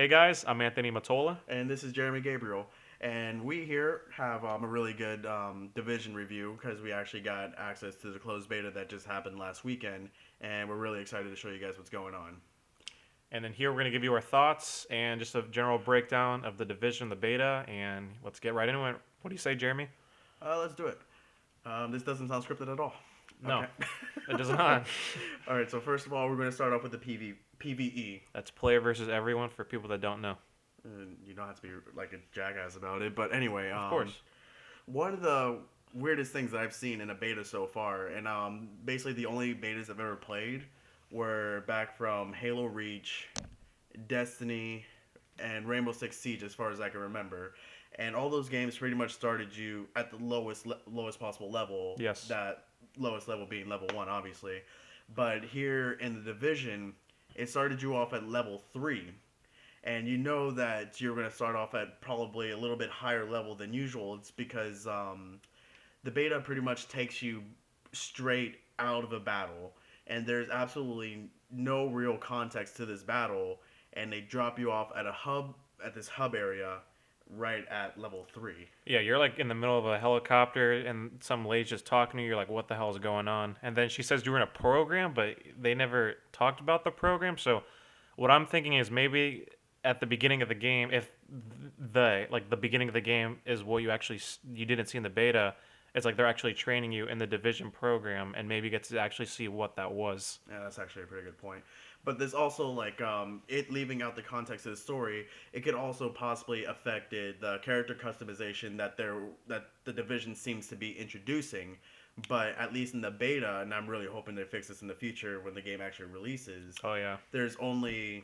Hey guys, I'm Anthony Matola. And this is Jeremy Gabriel. And we here have a really good division review because we actually got access to the closed beta that just happened last weekend, and we're really excited to show you guys what's going on. And then here we're going to give you our thoughts and just a general breakdown of the division, the beta, and let's get right into it. What do you say, Jeremy? Let's do it. This doesn't sound scripted at all. No, Okay. it does not. All right. So first of all, we're going to start off with the PVE. That's player versus everyone for people that don't know. You don't have to be like a jackass about it, but anyway, Of course. one of the weirdest things that I've seen in a beta so far, and basically the only betas I've ever played were back from Halo Reach, Destiny, and Rainbow Six Siege, as far as I can remember. And all those games pretty much started you at the lowest possible level. Yes. That lowest level being level 1, obviously. But here in the division, it started you off at level 3, and you know that you're going to start off at probably a little bit higher level than usual. It's because the beta pretty much takes you straight out of a battle, and there's absolutely no real context to this battle, and they drop you off at this hub area right at level 3. Yeah, you're like in the middle of a helicopter and some lady's just talking to you. You're like, what the hell is going on? And then she says you're in a program, but they never talked about the program. So what I'm thinking is maybe at the beginning of the game, if the beginning of the game is what you didn't see in the beta, it's like they're actually training you in the division program, and maybe you get to actually see what that was. Yeah, that's actually a pretty good point. But there's also like it leaving out the context of the story. It could also possibly affected the character customization that the division seems to be introducing. But at least in the beta, and I'm really hoping they fix this in the future when the game actually releases, Oh yeah. there's only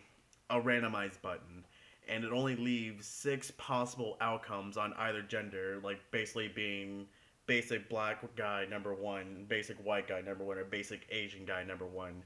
a randomized button, and it only leaves 6 possible outcomes on either gender, like basically being basic black guy number one, basic white guy number one, or basic Asian guy number one.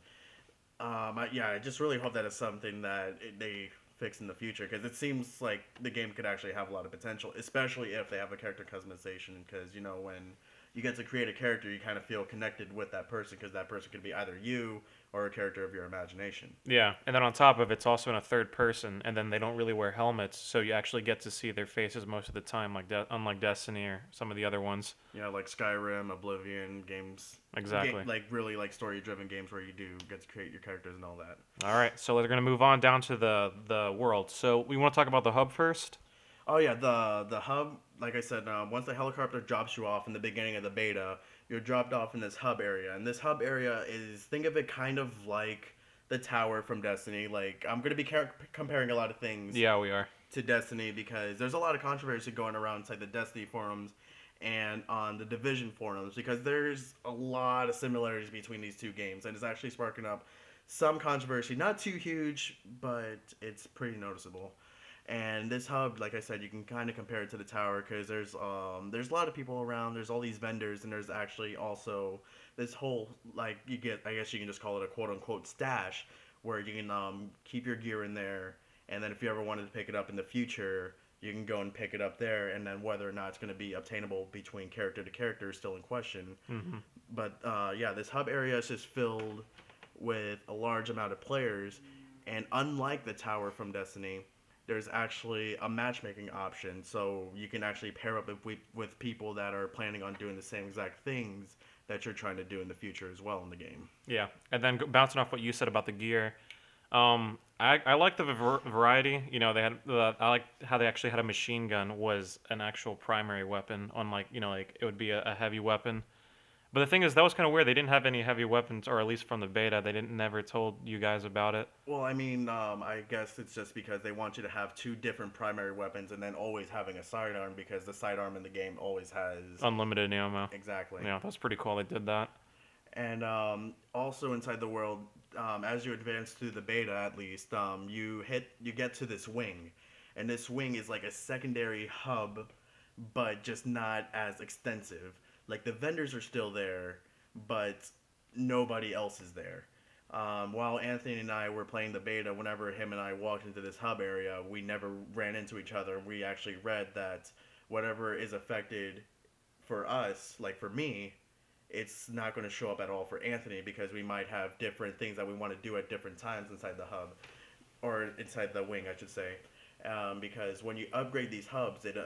I just really hope that is something that they fix in the future because it seems like the game could actually have a lot of potential, especially if they have a character customization. Because when you get to create a character, you kind of feel connected with that person because that person could be either you or a character of your imagination. Yeah, and then on top of it, it's also in a third person, and then they don't really wear helmets, so you actually get to see their faces most of the time, unlike Destiny or some of the other ones. Like Skyrim, Oblivion games, Exactly. like really like story-driven games where you do get to create your characters and all that. All right, so we're gonna move on down to the world. So we want to talk about the hub first. Oh yeah, the hub. Like I said, once the helicopter drops you off in the beginning of the beta, you're dropped off in this hub area, and this hub area is, think of it kind of like the tower from Destiny. Like I'm gonna be comparing a lot of things Yeah, we are. to Destiny because there's a lot of controversy going around inside the Destiny forums and on the Division forums because there's a lot of similarities between these two games, and it's actually sparking up some controversy. Not too huge, but it's pretty noticeable. And this hub, like I said, you can kind of compare it to the tower because there's a lot of people around. There's all these vendors, and there's actually also this whole, like, you get, I guess you can just call it a quote unquote stash where you can keep your gear in there, and then if you ever wanted to pick it up in the future, you can go and pick it up there. And then whether or not it's going to be obtainable between character to character is still in question. Hmm. But this hub area is just filled with a large amount of players, and unlike the tower from Destiny, there's actually a matchmaking option, so you can actually pair up with people that are planning on doing the same exact things that you're trying to do in the future as well in the game. Yeah, and then bouncing off what you said about the gear, I like the variety. They had I like how they actually had a machine gun was an actual primary weapon, unlike like it would be a heavy weapon. But the thing is, that was kind of weird. They didn't have any heavy weapons, or at least from the beta, they didn't never told you guys about it. Well, I mean, I guess it's just because they want you to have two different primary weapons and then always having a sidearm because the sidearm in the game always has Unlimited ammo. exactly. Yeah, that's pretty cool. They did that. And also inside the world, as you advance through the beta, at least, you get to this wing, and this wing is like a secondary hub, but just not as extensive. Like the vendors are still there, but nobody else is there. While Anthony and I were playing the beta, whenever him and I walked into this hub area, we never ran into each other. We actually read that whatever is affected for us, like for me, it's not going to show up at all for Anthony because we might have different things that we want to do at different times inside the hub. or inside the wing, I should say, because when you upgrade these hubs, it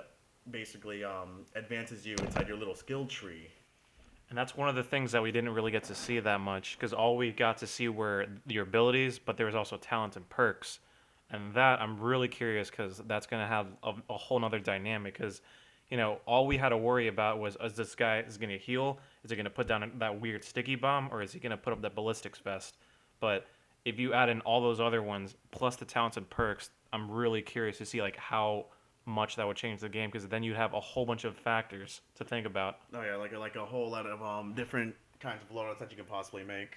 basically advances you inside your little skill tree. And that's one of the things that we didn't really get to see that much because all we got to see were your abilities, but there was also talent and perks. And that I'm really curious because that's going to have a whole nother dynamic because, all we had to worry about was is this guy is going to heal? Is he going to put down that weird sticky bomb or is he going to put up that ballistics vest? But if you add in all those other ones plus the talents and perks, I'm really curious to see like how much that would change the game because then you'd have a whole bunch of factors to think about. Oh yeah, like a whole lot of different kinds of loadouts that you can possibly make.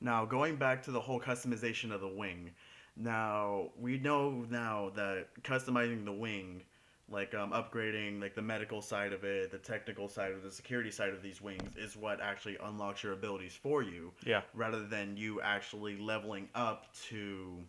Now going back to the whole customization of the wing. Now we know now that customizing the wing, like upgrading like the medical side of it, the technical side of the security side of these wings, is what actually unlocks your abilities for you, Yeah. rather than you actually leveling up to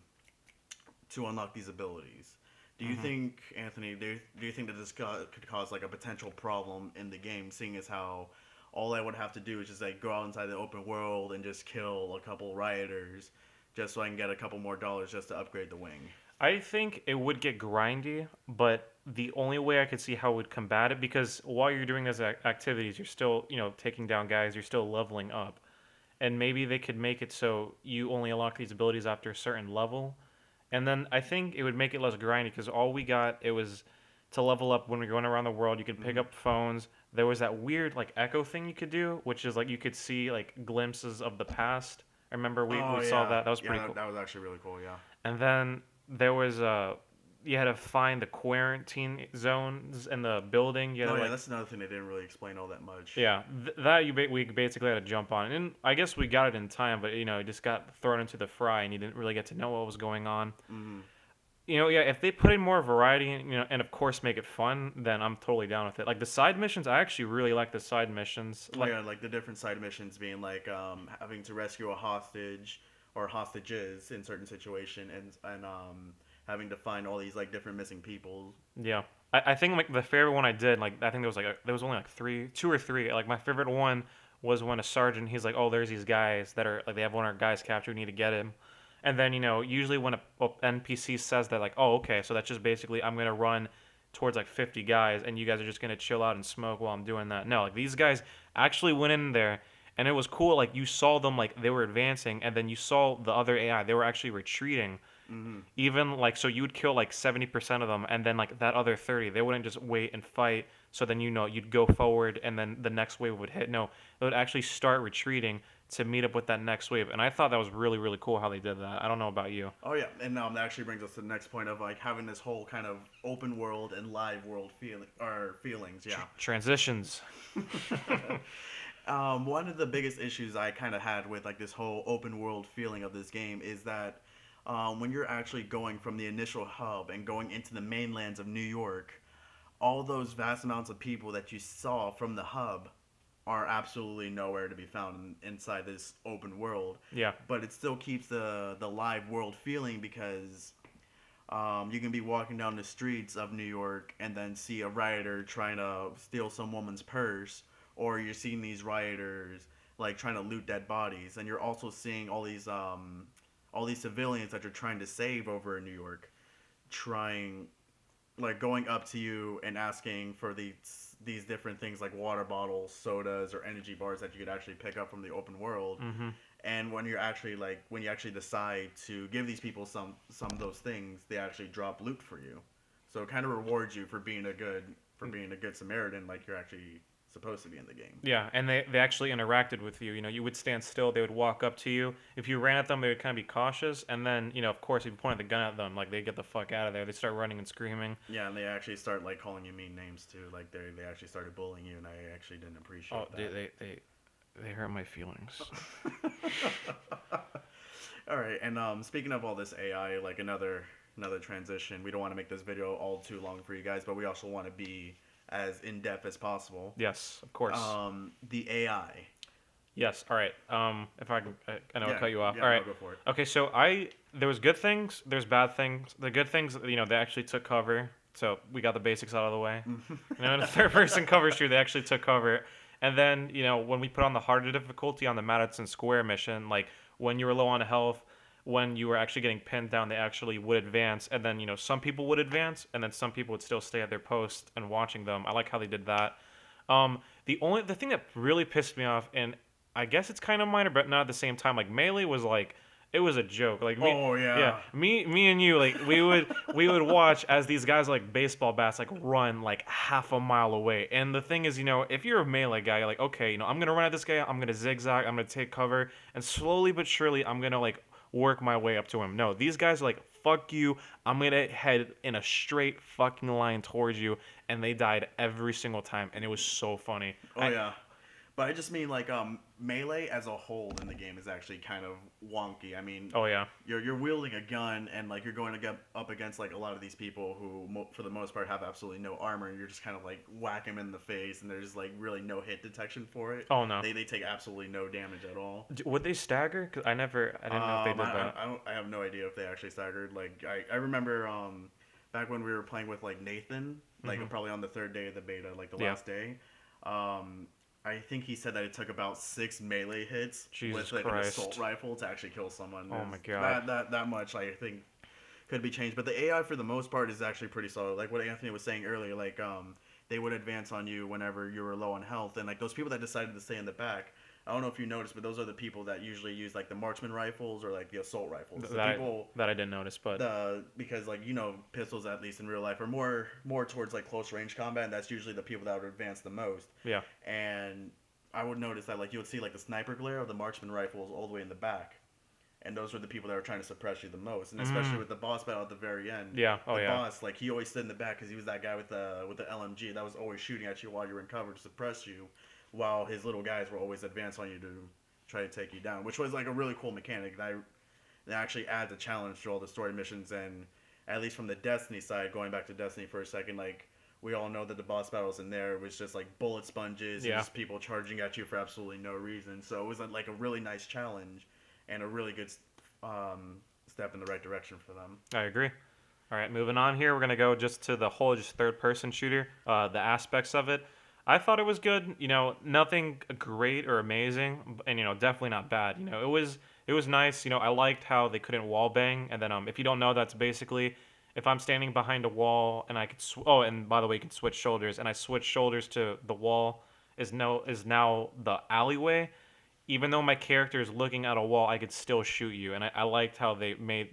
unlock these abilities. Do you hmm think, Anthony? Do you think that this could cause like a potential problem in the game, seeing as how all I would have to do is just like go out inside the open world and just kill a couple rioters, just so I can get a couple more dollars just to upgrade the wing? I think it would get grindy, but the only way I could see how it would combat it because while you're doing those activities, you're still, taking down guys, you're still leveling up. And maybe they could make it so you only unlock these abilities after a certain level. And then I think it would make it less grindy because all we got it was to level up when we're going around the world. You could pick Mm-hmm. up phones. There was that weird like echo thing you could do, which is like you could see like glimpses of the past. I remember we Oh saw yeah, that. That was yeah, pretty cool. that was actually really cool. Yeah. And then there was you had to find the quarantine zones in the building. You had Oh to yeah, like that's another thing they didn't really explain all that much. yeah, that we basically had to jump on, and I guess we got it in time, but it just got thrown into the fry, and you didn't really get to know what was going on. Mm-hmm. Yeah, if they put in more variety, and of course make it fun, then I'm totally down with it. Like the side missions, I actually really like the side missions. Oh Like, yeah, like the different side missions being like having to rescue a hostage or hostages in certain situation, and having to find all these like different missing people. yeah, I think like the favorite one I did, like I think there was there was only like two or three. Like my favorite one was when a sergeant, he's like, oh, there's these guys that are like they have one of our guys captured, we need to get him. And then usually when a NPC says that, like, oh, okay, so that's just basically I'm gonna run towards like 50 guys, and you guys are just gonna chill out and smoke while I'm doing that. No, like these guys actually went in there, and it was cool. Like you saw them, like they were advancing, and then you saw the other AI, they were actually retreating. Mm-hmm. Even like so, you would kill like 70% of them, and then like that other 30, they wouldn't just wait and fight. So then you'd go forward, and then the next wave would hit. No, they would actually start retreating to meet up with that next wave, and I thought that was really really cool how they did that. I don't know about you. Oh yeah, and that actually brings us to the next point of like having this whole kind of open world and live world feelings. Yeah. Transitions. One of the biggest issues I kind of had with like this whole open world feeling of this game is that when you're actually going from the initial hub and going into the mainlands of New York, all those vast amounts of people that you saw from the hub are absolutely nowhere to be found inside this open world. Yeah. But it still keeps the live world feeling because you can be walking down the streets of New York and then see a rioter trying to steal some woman's purse, or you're seeing these rioters like trying to loot dead bodies, and you're also seeing all these civilians that you're trying to save over in New York, trying like going up to you and asking for these different things like water bottles, sodas, or energy bars that you could actually pick up from the open world. Mm-hmm. And when you actually decide to give these people some of those things, they actually drop loot for you. So it kind of rewards you for being a good Samaritan, like you're actually supposed to be in the game. Yeah, and they actually interacted with you. You would stand still, they would walk up to you. If you ran at them, they would kind of be cautious, and then of course, if you pointed the gun at them, like they get the fuck out of there. They start running and screaming. Yeah, and they actually start like calling you mean names too. Like they actually started bullying you, and I actually didn't appreciate Oh, that. they hurt my feelings. All right, and speaking of all this AI, like another transition. We don't want to make this video all too long for you guys, but we also want to be as in depth as possible. Yes, of course. The AI. Yes. All right. If I can, I know I Yeah, cut you off. yeah, All no, right. go for it. Okay. So there was good things. There's bad things. The good things, they actually took cover. So we got the basics out of the way. In the third person cover shoot, they actually took cover. And then when we put on the harder difficulty on the Madison Square mission, like when you were low on health, when you were actually getting pinned down, they actually would advance, and then some people would advance, and then some people would still stay at their post and watching them. I like how they did that. The thing that really pissed me off, and I guess it's kind of minor, but not at the same time. Like Melee was like it was a joke. Like me, Oh yeah, yeah. me and you, like we would watch as these guys like baseball bats like run like half a mile away. And the thing is, if you're a melee guy, you're like, okay, I'm gonna run at this guy, I'm gonna zigzag, I'm gonna take cover, and slowly but surely I'm gonna like work my way up to him. No, these guys are like, fuck you, I'm gonna head in a straight fucking line towards you, and they died every single time, and it was so funny. Oh yeah. But I just mean like melee as a whole in the game is actually kind of wonky. I mean, Oh yeah, you're wielding a gun and like you're going to get up against like a lot of these people who for the most part have absolutely no armor. And you're just kind of like whack them in the face, and there's like really no hit detection for it. oh no. They take absolutely no damage at all. Would they stagger? Cause I didn't know if they did that. I have no idea if they actually staggered. Like I remember back when we were playing with like Nathan, like Hmm. probably on the third day of the beta, like the Yeah. last day. I think he said that it took about 6 melee hits Jesus with like an Christ. assault rifle to actually kill someone. Oh my God. That much I think could be changed. But the AI for the most part is actually pretty solid. Like what Anthony was saying earlier, like they would advance on you whenever you were low on health, and like those people that decided to stay in the back. I don't know if you noticed, but those are the people that usually use like the marksman rifles or like the assault rifles. The That people that I didn't notice, but because like pistols at least in real life are more towards like close range combat, and that's usually the people that would advance the most. yeah. And I would notice that like you would see like the sniper glare of the marksman rifles all the way in the back, and those were the people that were trying to suppress you the most. And especially with the boss battle at the very end, Yeah. Oh the yeah. boss like he always stood in the back because he was that guy with the LMG that was always shooting at you while you were in cover to suppress you, while his little guys were always advance on you to try to take you down, which was like a really cool mechanic that actually adds a challenge to all the story missions. And at least from the Destiny side, going back to Destiny for a second, like we all know that the boss battles in there was just like bullet sponges and Yeah. just people charging at you for absolutely no reason. So it was like a really nice challenge and a really good step in the right direction for them. I agree. All right, moving on here. We're gonna go just to the whole just third person shooter, the aspects of it. I thought it was good. Nothing great or amazing, and definitely not bad. It was nice. I liked how they couldn't wall bang, and then if you don't know, that's basically if I'm standing behind a wall and I could. Oh, and by the way, you can switch shoulders, and I switch shoulders to the wall is now the alleyway. Even though my character is looking at a wall, I could still shoot you, and I liked how they made.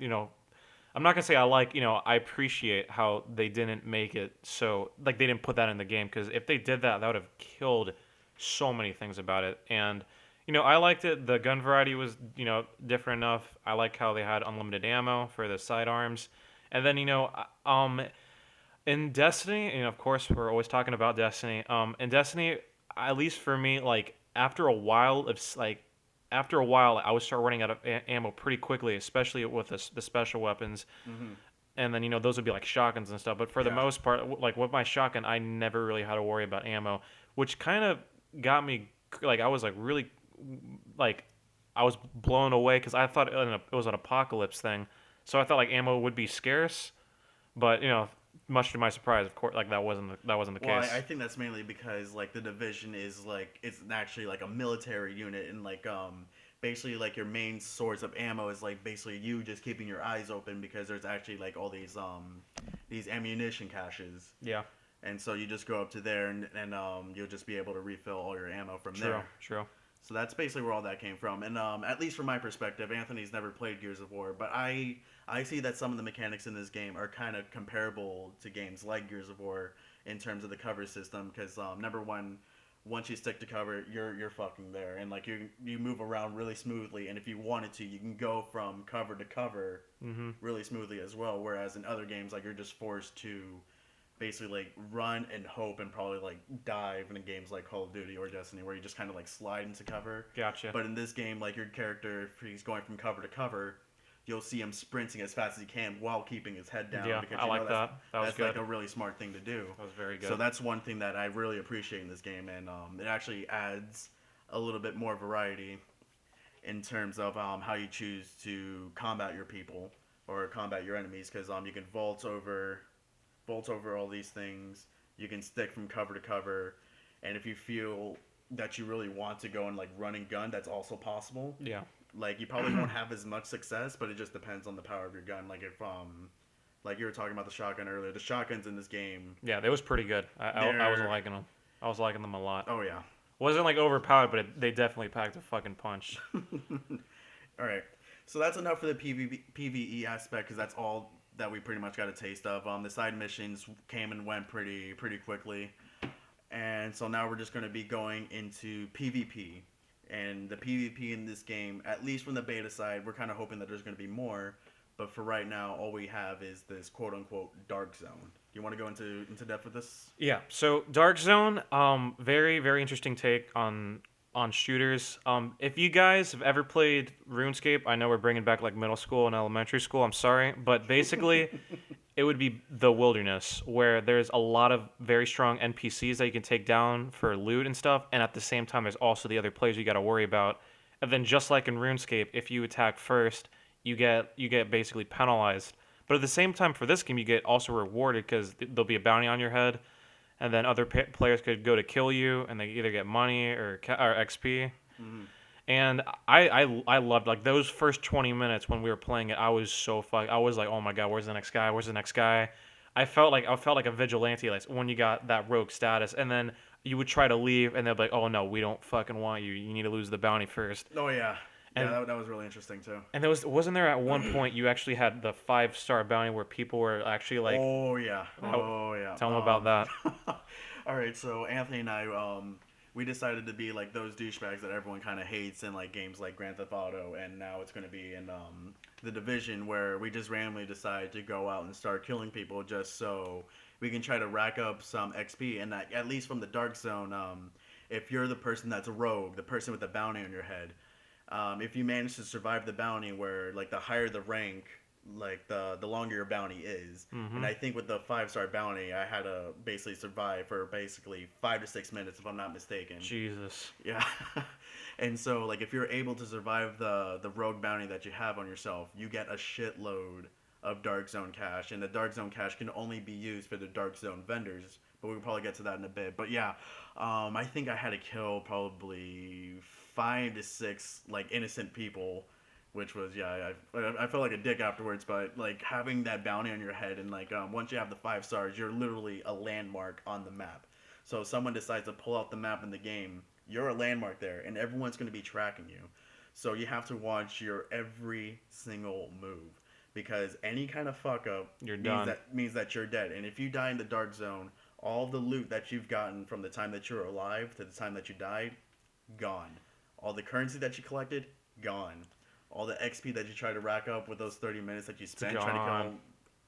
I'm not gonna say I like, I appreciate how they didn't make it so like they didn't put that in the game, because if they did that, that would have killed so many things about it. And I liked it. The gun variety was different enough. I like how they had unlimited ammo for the sidearms, and then in Destiny, and of course we're always talking about Destiny. In Destiny, at least for me, like after a while, I would start running out of ammo pretty quickly, especially with the special weapons. Mm-hmm. And then those would be like shotguns and stuff. But for the Yeah. most part, like with my shotgun, I never really had to worry about ammo, which kind of got me like I was like really like I was blown away because I thought it was an apocalypse thing, so I thought like ammo would be scarce. But much to my surprise, of course, like that wasn't the Well, case. I think that's mainly because like the division is like it's actually like a military unit, and like basically like your main source of ammo is like basically you just keeping your eyes open because there's actually like all these ammunition caches, Yeah, and so you just go up to there and you'll just be able to refill all your ammo from true, there. true. So that's basically where all that came from. And at least from my perspective, Anthony's never played Gears of War, but I see that some of the mechanics in this game are kind of comparable to games like Gears of War in terms of the cover system. Because number one, once you stick to cover, you're fucking there, and like you move around really smoothly. And if you wanted to, you can go from cover to cover Mm-hmm. really smoothly as well. Whereas in other games, like you're just forced to basically like run and hope and probably like dive in games like Call of Duty or Destiny where you just kind of like slide into cover. Gotcha. But in this game, like your character, if he's going from cover to cover, you'll see him sprinting as fast as he can while keeping his head down. Yeah, because I like that. That was that's good. like a really smart thing to do. That was very good. So that's one thing that I really appreciate in this game, and it actually adds a little bit more variety in terms of how you choose to combat your people or combat your enemies. Because you can vault over all these things. You can stick from cover to cover, and if you feel that you really want to go and like run and gun, that's also possible. Yeah. Like you probably won't have as much success, but it just depends on the power of your gun. Like if like you were talking about the shotgun earlier, the shotguns in this game, Yeah, they was pretty good. I was they're liking them. I was liking them a lot. oh yeah. Wasn't like overpowered, but they definitely packed a fucking punch. All right. So that's enough for the PvE aspect because that's all that we pretty much got a taste of. The side missions came and went pretty quickly, and so now we're just going to be going into PvP. And the PvP in this game, at least from the beta side, we're kind of hoping that there's going to be more. But for right now, all we have is this quote unquote dark zone. Do you want to go into depth with this? Yeah. So Dark Zone, very interesting take on shooters. If you guys have ever played RuneScape, I know we're bringing back like middle school and elementary school. I'm sorry, but basically, it would be the wilderness where there's a lot of very strong NPCs that you can take down for loot and stuff, and at the same time, there's also the other players you got to worry about. And then just like in RuneScape, if you attack first, you get basically penalized. But at the same time, for this game, you get also rewarded because there'll be a bounty on your head, and then other players could go to kill you, and they either get money or XP. Mm-hmm. And I loved like those first 20 minutes when we were playing it. I was so fucked. I was like, oh my god, where's the next guy? Where's the next guy? I felt like a vigilante like when you got that rogue status, and then you would try to leave, and they'll be like, oh no, we don't fucking want you. You need to lose the bounty first. Oh yeah, And yeah, that was really interesting too. and there wasn't there at one point you actually had the 5-star bounty where people were actually like, Oh yeah, oh yeah. tell them about that. All right, so Anthony and I, we decided to be like those douchebags that everyone kind of hates in like games like Grand Theft Auto, and now it's going to be in the Division where we just randomly decide to go out and start killing people just so we can try to rack up some XP, and that, at least from the Dark Zone, if you're the person that's a rogue, the person with the bounty on your head. If you manage to survive the bounty, where like the higher the rank, like the longer your bounty is. And I think with the 5-star bounty, I had to basically survive for basically 5 to 6 minutes, if I'm not mistaken. Jesus. Yeah. And so like if you're able to survive the rogue bounty that you have on yourself, you get a shitload of Dark Zone cash, and the Dark Zone cash can only be used for the Dark Zone vendors. But we'll probably get to that in a bit. But yeah, I think I had to kill probably 5 to 6 like innocent people, which was I felt like a dick afterwards. But like having that bounty on your head, and like once you have the 5 stars, you're literally a landmark on the map. So if someone decides to pull out the map in the game, you're a landmark there, and everyone's going to be tracking you. So you have to watch your every single move, because any kind of fuck up You're done. means that you're dead. And if you die in the Dark Zone, all the loot that you've gotten from the time that you were alive to the time that you died, gone. All the currency that you collected, gone. All the XP that you tried to rack up with those 30 minutes that you spent trying to kill,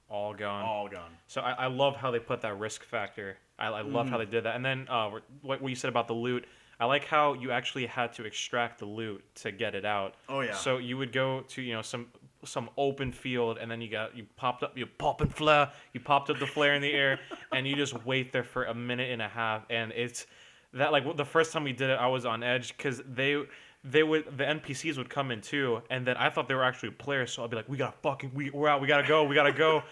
All gone. all gone. So I love how they put that risk factor. I love how they did that. And then what you said about the loot, I like how you actually had to extract the loot to get it out. Oh yeah. So you would go to some open field, and then you popped up the flare in the air, and you just wait there for a minute and a half, and it's that like the first time we did it, I was on edge because the NPCs would come in too, and then I thought they were actually players, so I'd be like, we're out, we gotta go,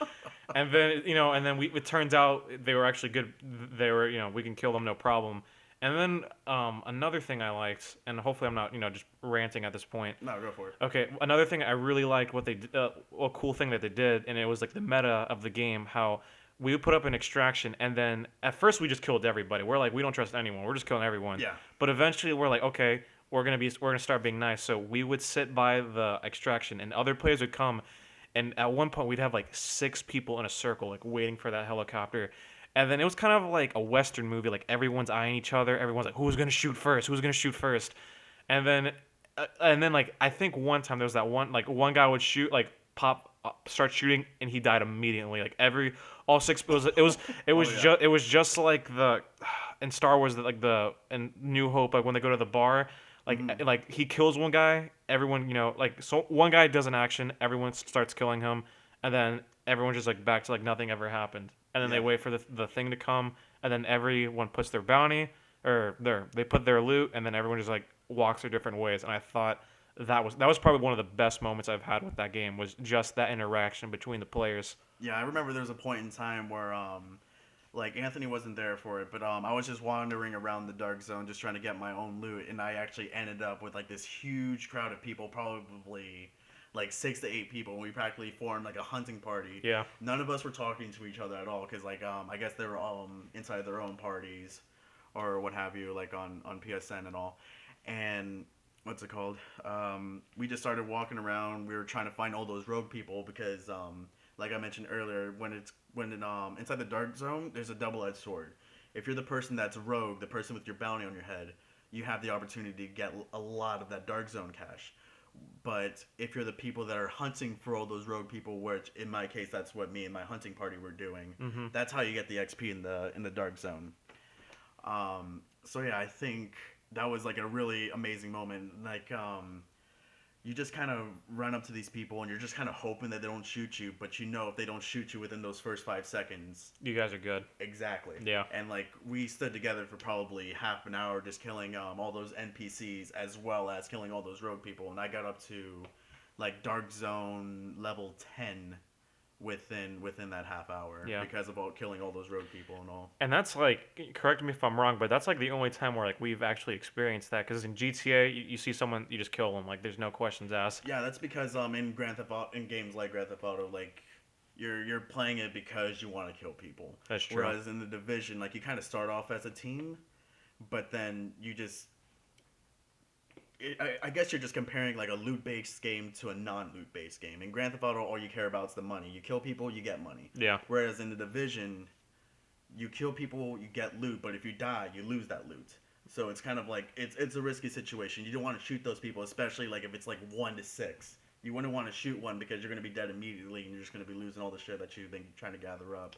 and then it turns out they were actually good. They were we can kill them no problem. And then another thing I liked, and hopefully I'm not just ranting at this point. No, go for it. Okay, another thing I really liked a cool thing that they did, and it was like the meta of the game, how we would put up an extraction, and then at first we just killed everybody. We're like, we don't trust anyone. We're just killing everyone. Yeah. But eventually we're like, okay, we're gonna start being nice. So we would sit by the extraction, and other players would come, and at one point we'd have like 6 people in a circle, like waiting for that helicopter. And then it was kind of like a Western movie, like everyone's eyeing each other. Everyone's like, who's gonna shoot first? Who's gonna shoot first? And then like I think one time there was that one guy would shoot, like start shooting, and he died immediately. Like all 6 it was just like the in Star Wars, like in New Hope, like when they go to the bar, like he kills one guy, everyone like, so one guy does an action, everyone starts killing him, and then everyone's just like back to like nothing ever happened. And then they wait for the thing to come, and then everyone puts their bounty, or they put their loot, and then everyone just like walks their different ways. And I thought that was probably one of the best moments I've had with that game, was just that interaction between the players. Yeah, I remember there was a point in time where Like Anthony wasn't there for it, but I was just wandering around the dark zone just trying to get my own loot, and I actually ended up with like this huge crowd of people, probably like 6 to 8 people. And we practically formed like a hunting party. Yeah. None of us were talking to each other at all because like I guess they were all inside their own parties or what have you, like on PSN and all. And what's it called? We just started walking around. We were trying to find all those rogue people because like I mentioned earlier, inside the dark zone, there's a double-edged sword. If you're the person that's rogue, the person with your bounty on your head, you have the opportunity to get a lot of that dark zone cash. But if you're the people that are hunting for all those rogue people, which in my case that's what me and my hunting party were doing, Mm-hmm. that's how you get the XP in the dark zone. So yeah, I think that was like a really amazing moment. Like you just kind of run up to these people and you're just kind of hoping that they don't shoot you, but you know if they don't shoot you within those first 5 seconds, You guys are good. exactly. Yeah. And like we stood together for probably half an hour just killing all those NPCs as well as killing all those rogue people, and I got up to like dark zone level 10 within that half hour Yeah. because of all killing all those rogue people and all. And that's like, correct me if I'm wrong, but that's like the only time where like we've actually experienced that. Because in GTA, you see someone, you just kill them. Like there's no questions asked. Yeah, that's because in games like Grand Theft Auto, like you're playing it because you want to kill people. That's true. Whereas in the Division, like you kind of start off as a team, but then you just I guess you're just comparing like a loot based game to a non loot based game. In Grand Theft Auto, all you care about is the money. You kill people, you get money. Yeah. Whereas in the Division, you kill people, you get loot, but if you die, you lose that loot. So it's kind of like it's a risky situation. You don't want to shoot those people, especially like if it's like 1 to 6. You wouldn't want to shoot one because you're going to be dead immediately, and you're just going to be losing all the shit that you've been trying to gather up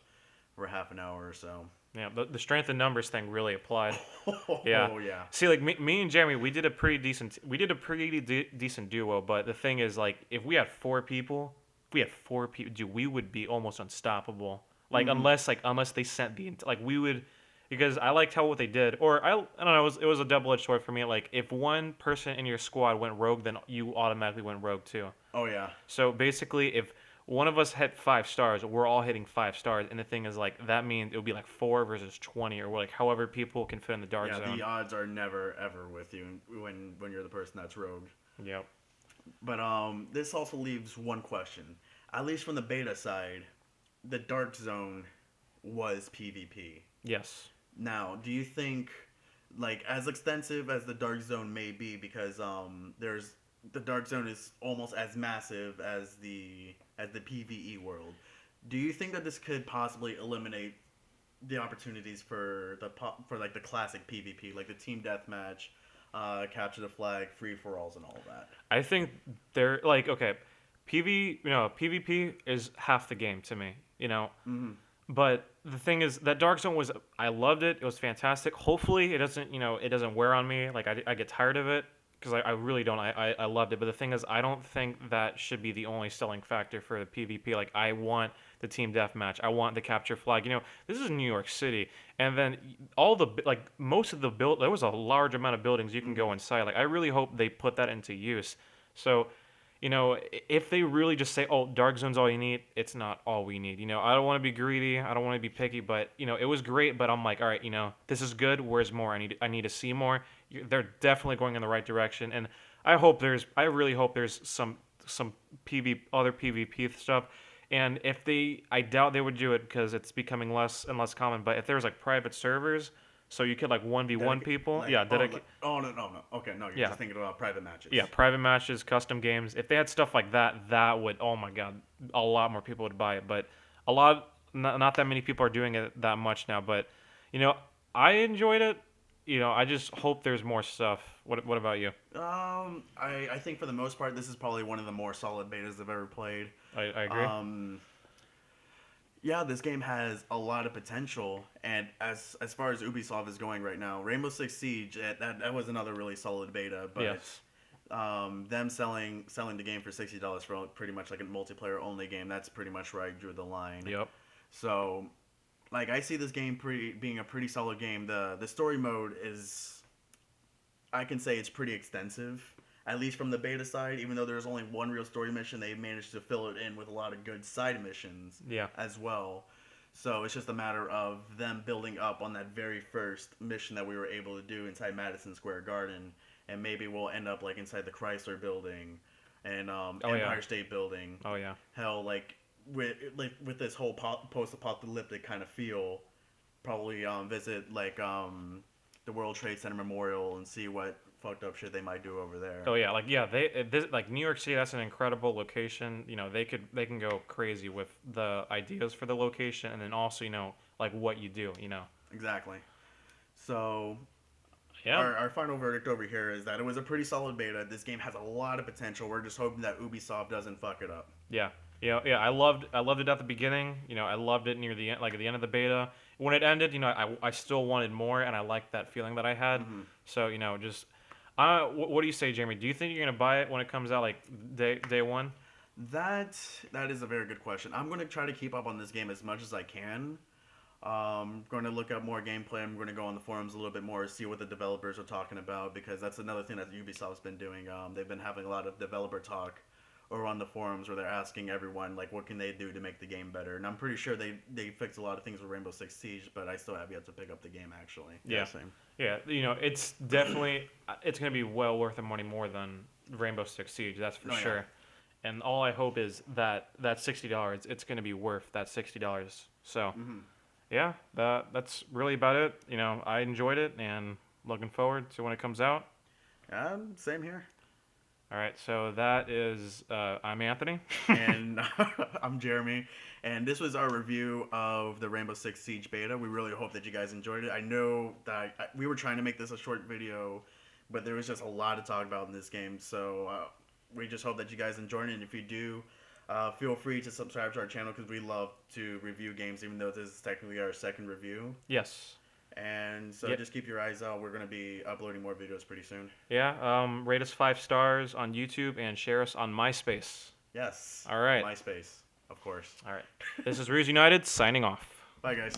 for half an hour or so. Yeah. The strength in numbers thing really applied. Oh Yeah. yeah. See, like me and Jeremy, we did a pretty decent duo. But the thing is, like, if we had 4 people, dude, we would be almost unstoppable. Like, Mhm. unless they sent like we would, because I liked how what they did, or I don't know, it was a double edged sword for me. Like, if one person in your squad went rogue, then you automatically went rogue too. Oh yeah. So basically, if one of us hit 5 stars, we're all hitting 5 stars, and the thing is, like, that means it would be like 4 versus 20, or like however people can fit in the dark Yeah, zone. the odds are never ever with you when you're the person that's rogue. Yep. But this also leaves one question. At least from the beta side, the dark zone was PvP. Yes. Now, do you think, like, as extensive as the dark zone may be, because there's the dark zone is almost as massive as the PVE world. Do you think that this could possibly eliminate the opportunities for like the classic PvP, like the team deathmatch, capture the flag, free for alls, and all of that? I think they're like, okay, PvP is half the game to me, Mm-hmm. But the thing is, that Dark Zone I loved it. It was fantastic. Hopefully, it doesn't wear on me. Like, I get tired of it because I really don't. I loved it. But the thing is, I don't think that should be the only selling factor for the PvP. Like, I want the team deathmatch. I want the capture flag. This is New York City. And then most of the there was a large amount of buildings you can go inside. Like, I really hope they put that into use. So, if they really just say, "Oh, dark zone's all you need," it's not all we need. I don't want to be greedy. I don't want to be picky, but it was great. But I'm like, all right, this is good. Where's more? I need to see more. They're definitely going in the right direction, and I really hope there's some other PvP stuff. And I doubt they would do it because it's becoming less and less common. But if there's like private servers, so you could like 1v1 people, Like, yeah, oh no. Okay, no, you're yeah. just thinking about private matches. Yeah, private matches, custom games. If they had stuff like that, that would, oh my god, a lot more people would buy it. But not that many people are doing it that much now. But, I enjoyed it. I just hope there's more stuff. What about you? I think for the most part, this is probably one of the more solid betas I've ever played. I agree. Yeah, this game has a lot of potential, and as far as Ubisoft is going right now, Rainbow Six Siege, that was another really solid beta. But Yes. them selling the game for $60 for pretty much like a multiplayer only game, that's pretty much where I drew the line. Yep. So, like, I see this game being a pretty solid game. The story mode is, I can say it's pretty extensive, at least from the beta side. Even though there's only one real story mission, they managed to fill it in with a lot of good side missions Yeah. as well. So it's just a matter of them building up on that very first mission that we were able to do inside Madison Square Garden, and maybe we'll end up like inside the Chrysler Building and Oh yeah. Empire State Building. Oh yeah. Hell, with this whole post-apocalyptic kind of feel, probably visit the World Trade Center Memorial and see what fucked up shit they might do over there. Oh yeah, like yeah, this like New York City. That's an incredible location. They can go crazy with the ideas for the location, and then also like what you do. Exactly. So Yeah, our final verdict over here is that it was a pretty solid beta. This game has a lot of potential. We're just hoping that Ubisoft doesn't fuck it up. yeah, yeah. I loved it at the beginning. I loved it near the end, like at the end of the beta. When it ended, I still wanted more, and I liked that feeling that I had. Hmm. So just what do you say, Jeremy? Do you think you're gonna buy it when it comes out, like day one? That is a very good question. I'm going to try to keep up on this game as much as I can. Going to look up more gameplay. I'm going to go on the forums a little bit more, see what the developers are talking about, because that's another thing that Ubisoft's been doing. They've been having a lot of developer talk over on the forums where they're asking everyone like what can they do to make the game better. And I'm pretty sure they fixed a lot of things with Rainbow Six Siege, but I still have yet to pick up the game actually. Yeah, Same. yeah. It's definitely it's gonna be well worth the money more than Rainbow Six Siege. That's for Oh yeah. sure. And all I hope is that $60, it's gonna be worth that $60. So Hmm. yeah, that's really about it. I enjoyed it and looking forward to when it comes out. Same here. All right, so that is I'm Anthony. And I'm Jeremy, and this was our review of the Rainbow Six Siege beta. We really hope that you guys enjoyed it. I know that we were trying to make this a short video, but there was just a lot to talk about in this game, so we just hope that you guys enjoyed it. And if you do, feel free to subscribe to our channel because we love to review games, even though this is technically our second review. Yes. And so Yep. just keep your eyes out. We're going to be uploading more videos pretty soon. Yeah. Rate us 5 stars on YouTube and share us on MySpace. Yes. All right. MySpace, of course. All right. This is Ruse United signing off. Bye, guys.